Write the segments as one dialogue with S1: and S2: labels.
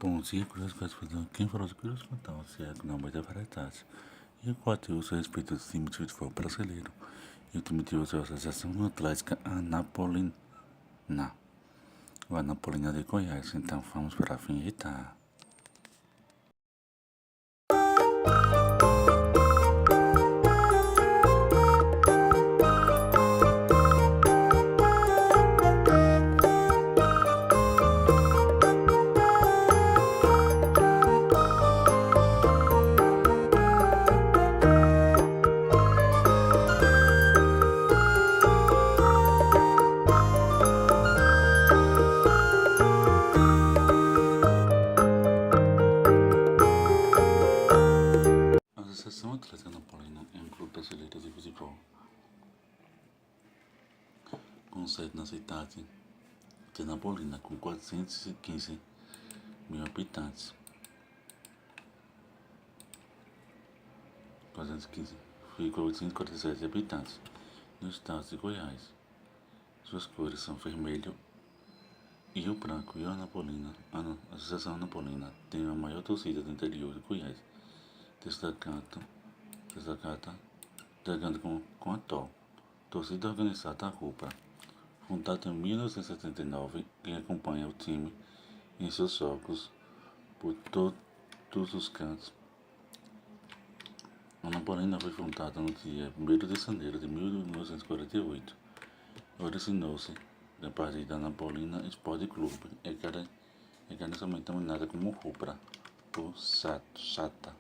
S1: Bom dia, curioso classificador. Quem falou de curioso contar se é não vai dar variedade. E o quarto uso a respeito do time de futebol brasileiro. E o time de uso é a Associação Atlética Anapolina. O Anapolina de Goiás. Então vamos para a vinheta. A Associação Atlética Anapolina é um clube brasileiro de futebol com sede na cidade de Anapolina, com 415 mil habitantes. 415,847 habitantes no estado de Goiás. Suas cores são vermelho e o branco. E a Associação Anapolina tem a maior torcida do interior de Goiás, destacando com a TOL, Torcida Organizada Rubra, fundada em 1979, e acompanha o time em seus jogos por todos os cantos. A Anapolina foi fundada no dia 1º de janeiro de 1948. Originou-se a partir da Anapolina Esporte Clube, é carinhosamente denominada como Rubra, por Chata.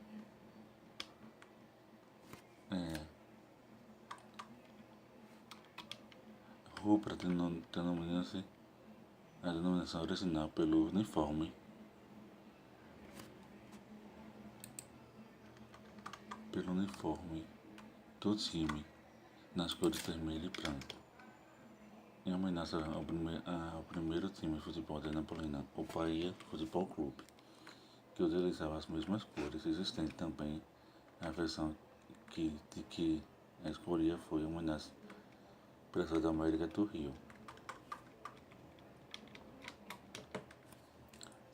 S1: Rubra denomina-se a denominação original pelo uniforme do time, nas cores vermelho e branco, em homenagem ao primeiro time de futebol da Anapolina, o Bahia Futebol Clube, que utilizava as mesmas cores. Existente também a versão de que a escolha foi em homenagem ao da América do Rio.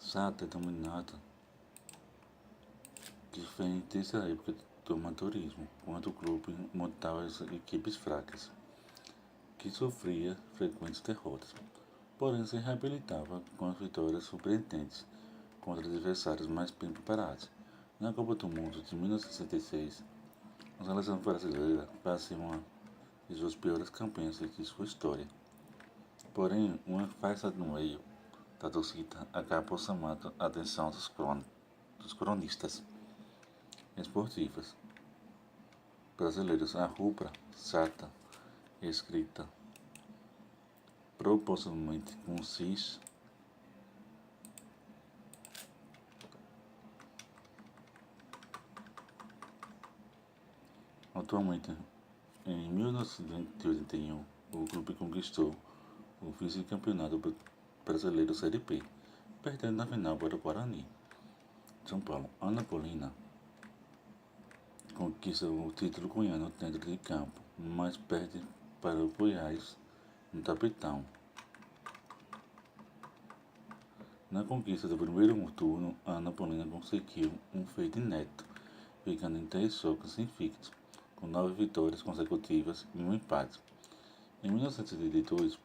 S1: Sata é dominada diferente dessa época do amadorismo, quando o clube montava as equipes fracas, que sofria frequentes derrotas, porém se reabilitava com as vitórias surpreendentes contra adversários mais bem preparados. Na Copa do Mundo de 1966, a seleção brasileira passou uma de suas piores campanhas de sua história. Porém, uma festa no meio da torcida acabou chamando a atenção dos cronistas esportivos brasileiros. A rubra Chata, escrita propositalmente com X, atualmente, em 1981, o clube conquistou o vice-campeonato brasileiro Série B, perdendo na final para o Guarani. São Paulo, Anapolina conquista o título goiano dentro de campo, mas perde para o Goiás no tapetão. Na conquista do primeiro turno, a Anapolina conseguiu um feito inédito, ficando em 3 jogos invictos, com 9 vitórias consecutivas e um empate. Em 1982,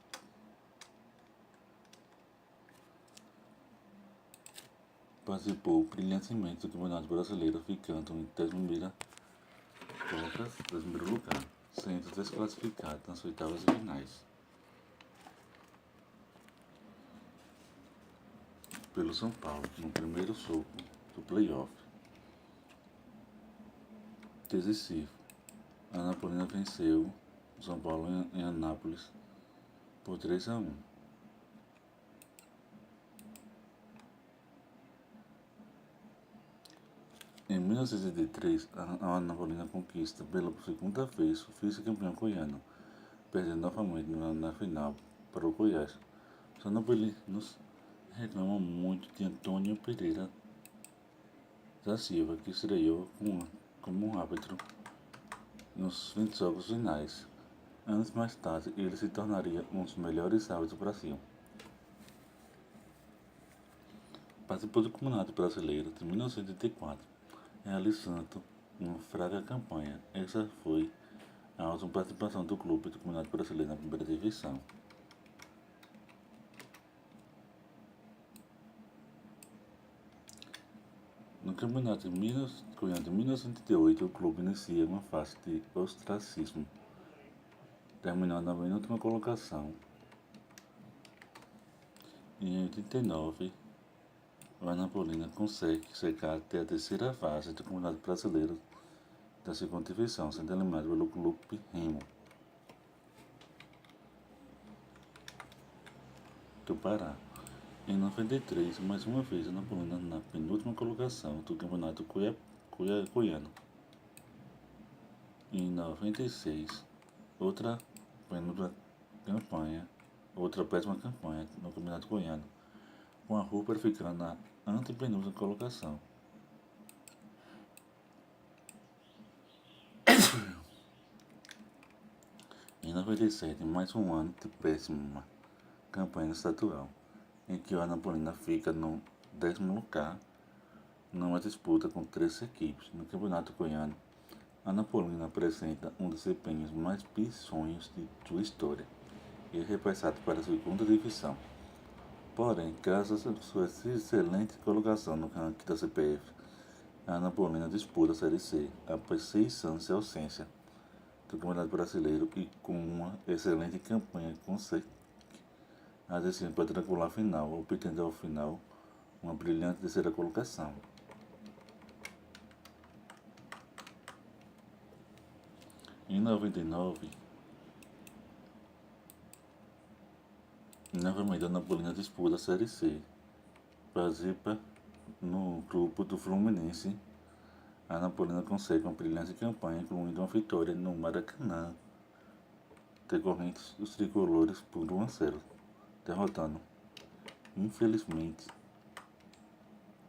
S1: participou brilhantemente do Campeonato Brasileiro, ficando em 11º lugar, sendo desclassificado nas oitavas de finais pelo São Paulo no primeiro jogo do play-off decisivo. A Anapolina venceu o São Paulo em Anápolis por 3-1. Em 1983, a Anapolina conquista pela segunda vez o vice-campeão goiano, perdendo novamente na final para o Goiás. Os anapolinos reclamam muito de Antônio Pereira da Silva, que estreou como um árbitro nos 20 jogos finais. Anos mais tarde, ele se tornaria um dos melhores árbitros do Brasil. Participou do Campeonato Brasileiro de 1984, realizando uma fraca campanha. Essa foi a última participação do clube do Campeonato Brasileiro na primeira divisão. No campeonato de 1988, o clube inicia uma fase de ostracismo, terminando na penúltima colocação. Em 89, o Anapolina consegue chegar até a terceira fase do Campeonato Brasileiro da segunda divisão, sendo eliminado pelo Clube Remo do Pará. Em 93, mais uma vez, a Anapolina na penúltima colocação do Campeonato Goiano. Em 96, outra péssima campanha no Campeonato Goiano, com a Rubra ficando na antepenúltima colocação. Em 97, mais um ano de péssima campanha estadual, em que o Anapolina fica no 10º lugar numa disputa com 3 equipes. No Campeonato Goiano, a Anapolina apresenta um dos desempenhos mais bizonhos de sua história e é repassado para a segunda divisão. Porém, graças à sua excelente colocação no ranking da CPF, a Anapolina disputa a Série C após 6 anos de ausência do Campeonato Brasileiro e com uma excelente campanha consegue a descer para a quadrangular final, obtendo ao final uma brilhante terceira colocação. Em 99, novamente a Anapolina disputa a Série C. Participa no grupo do Fluminense. A Anapolina consegue uma brilhante campanha, incluindo uma vitória no Maracanã, decorrente dos tricolores por 1-0, derrotando, infelizmente,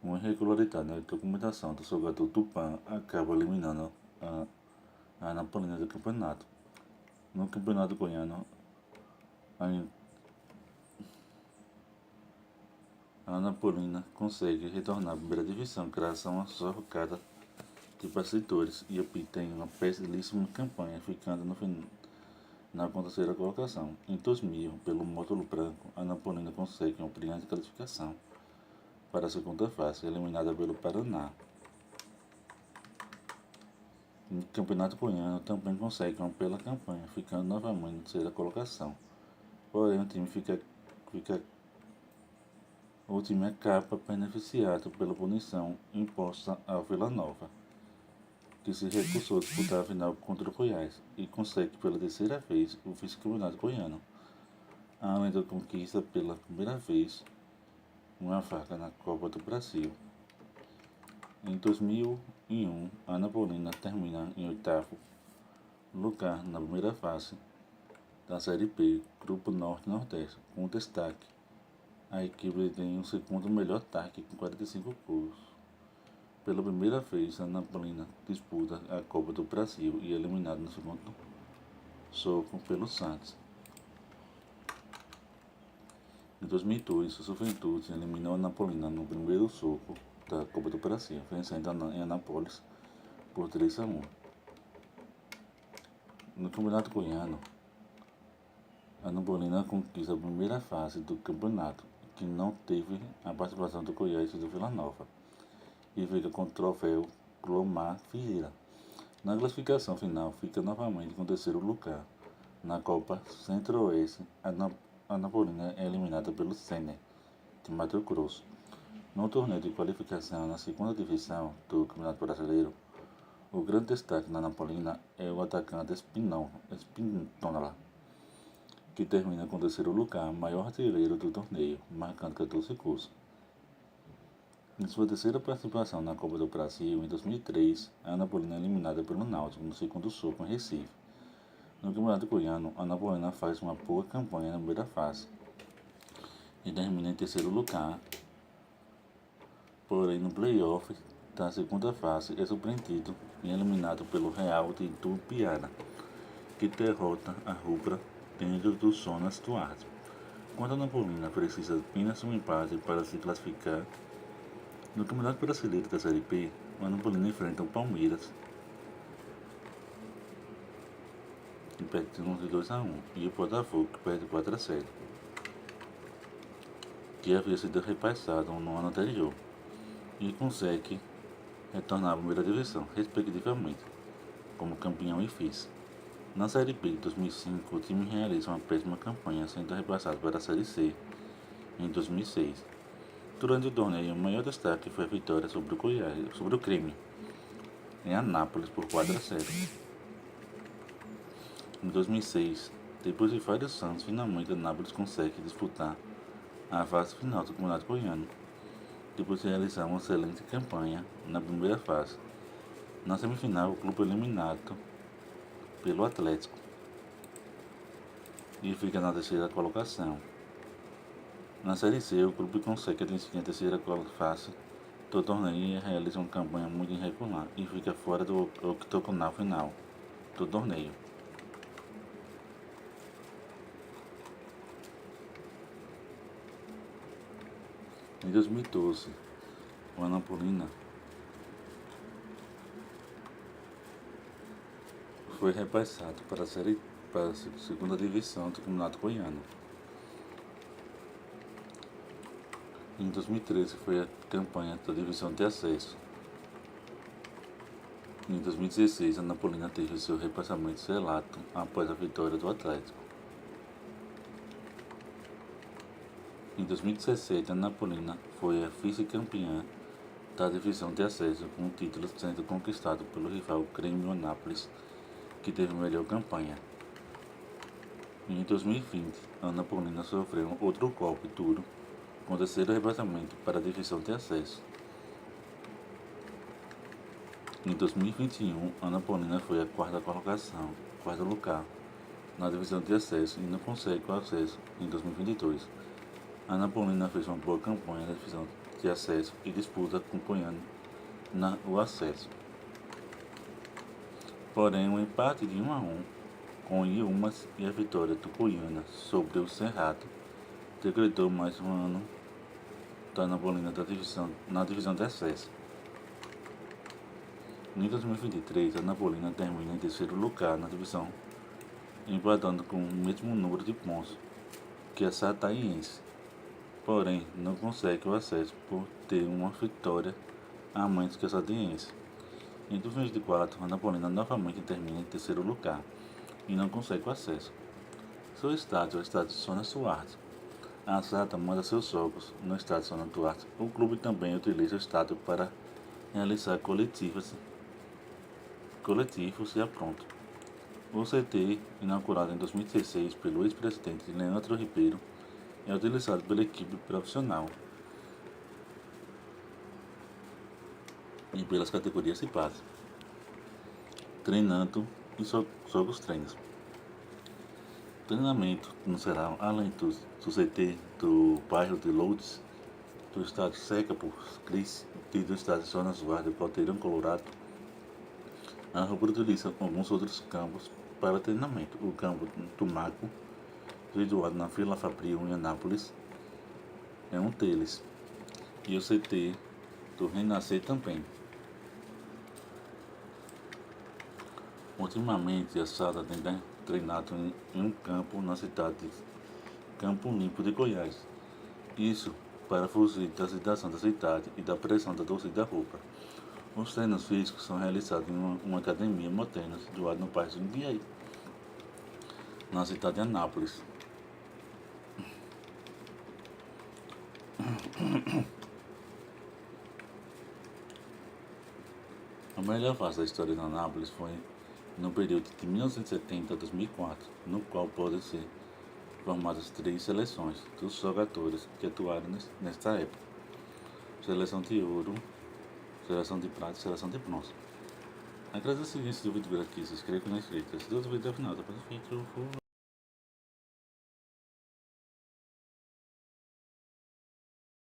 S1: uma irregularidade na documentação do jogador Tupã acaba eliminando a Anapolina do campeonato. No Campeonato Goiano, a Anapolina consegue retornar à primeira divisão graças a uma jogada de bastidores e obtém uma belíssima campanha, ficando na terceira colocação. Em 2000, pelo módulo branco, a Anapolina consegue uma brilhante classificação para a segunda fase, eliminada pelo Paraná. No Campeonato Goiano também consegue uma bela campanha, ficando novamente na terceira colocação. Porém, o time acaba beneficiado pela punição imposta ao Vila Nova, que se recusou a disputar a final contra o Goiás e consegue pela terceira vez o vice-campeonato goiano, além da conquista pela primeira vez uma vaga na Copa do Brasil. Em 2001, a Anapolina termina em 8º lugar na primeira fase da Série B, Grupo Norte-Nordeste, com destaque. A equipe tem o segundo melhor ataque com 45 gols. Pela primeira vez, a Anapolina disputa a Copa do Brasil e é eliminada no segundo jogo pelo Santos. Em 2002, o Juventude eliminou a Anapolina no primeiro jogo da Copa do Brasil, vencendo em Anápolis por 3-1. No Campeonato Goiano, a Anapolina conquista a primeira fase do campeonato, que não teve a participação do Goiás e do Vila Nova, e fica com o troféu Clomar Vieira. Na classificação final, fica novamente com o terceiro lugar. Na Copa Centro-Oeste, a Anapolina é eliminada pelo Sene de Mato Grosso. No torneio de qualificação na segunda divisão do Campeonato Brasileiro, o grande destaque na Anapolina é o atacante Espíndola, que termina com o terceiro lugar, maior artilheiro do torneio, marcando 14 gols. Em sua terceira participação na Copa do Brasil, em 2003, a Anapolina é eliminada pelo Náutico no segundo jogo em Recife. No Campeonato Goiano, a Anapolina faz uma boa campanha na primeira fase e termina em terceiro lugar. Porém, no play-off da segunda fase é surpreendido e eliminado pelo Real de Itumbiara, que derrota a Rubra dentro do Zonas Duarte. Quando a Anapolina precisa apenas um empate para se classificar, No Campeonato Brasileiro da Série B, o Anapolina enfrenta o Palmeiras e perde de 2-1, e o Botafogo que perde 4-0, que havia sido repassado no ano anterior, e consegue retornar à primeira divisão, respectivamente, como campeão e vice. Na Série B de 2005, o time realiza uma péssima campanha, sendo repassado para a Série C em 2006. Durante o torneio, o maior destaque foi a vitória sobre o Grêmio, em Anápolis por 4-0. Em 2006, depois de vários anos, finalmente Anápolis consegue disputar a fase final do Campeonato Goiano, depois de realizar uma excelente campanha na primeira fase. Na semifinal, o clube é eliminado pelo Atlético e fica na terceira colocação. Na Série C, o clube consegue atingir a terceira fase do torneio e realiza uma campanha muito irregular e fica fora do octogonal final do torneio. Em 2012, o Anapolina foi repassado para a segunda divisão do Campeonato Goiano. Em 2013 foi a campanha da divisão de acesso. Em 2016, a Anapolina teve seu repassamento selado após a vitória do Atlético. Em 2017, a Anapolina foi a vice-campeã da divisão de acesso, com o título sendo conquistado pelo rival Grêmio Anápolis, que teve melhor campanha. Em 2020, a Anapolina sofreu outro golpe duro, com o terceiro repassamento para a divisão de acesso. Em 2021, a Anapolina foi a quarto lugar na divisão de acesso e não consegue o acesso em 2022. A Anapolina fez uma boa campanha na divisão de acesso e disputa acompanhando o acesso. Porém, um empate de 1-1 com o Iumas e a vitória do Goiânia sobre o Cerrado decretou mais um ano da Anapolina na divisão de acesso. Em 2023, a Anapolina termina em terceiro lugar na divisão, empatando com o mesmo número de pontos que a Sataiense, porém não consegue o acesso por ter uma vitória a menos que a Sataiense. Em 2024, a Anapolina novamente termina em terceiro lugar e não consegue o acesso. Seu estádio é o estádio Sônia Suárez. A SATA manda seus jogos no estádio Sônia Duarte. O clube também utiliza o estádio para realizar coletivos e apronto. O CT, inaugurado em 2016 pelo ex-presidente Leandro Ribeiro, é utilizado pela equipe profissional e pelas categorias de base, treinando e jogos treinos. Treinamento no geral, além do CT do bairro de Lourdes, do estado Seca por Cris e do estado de Zona Suárez de Palteirão, Colorado, a rubro utiliza alguns outros campos para treinamento. O campo do Mago, situado na Vila Fabril, em Anápolis, é um deles, e o CT do Renascer também. Ultimamente, a SATA tem treinado em um campo na cidade de Campo Limpo de Goiás. Isso para fugir da agitação da cidade e da pressão da torcida rubra. Os treinos físicos são realizados em uma academia moderna situada no bairro de Indiaí, na cidade de Anápolis. A melhor fase da história de Anápolis foi no período de 1970 a 2004, no qual podem ser formadas 3 seleções dos jogadores que atuaram nesta época: seleção de ouro, seleção de prata e seleção de bronze. Agradeço o seguinte do vídeo por aqui, se inscreva na inscrita, se deu o vídeo até o final, depois do vídeo.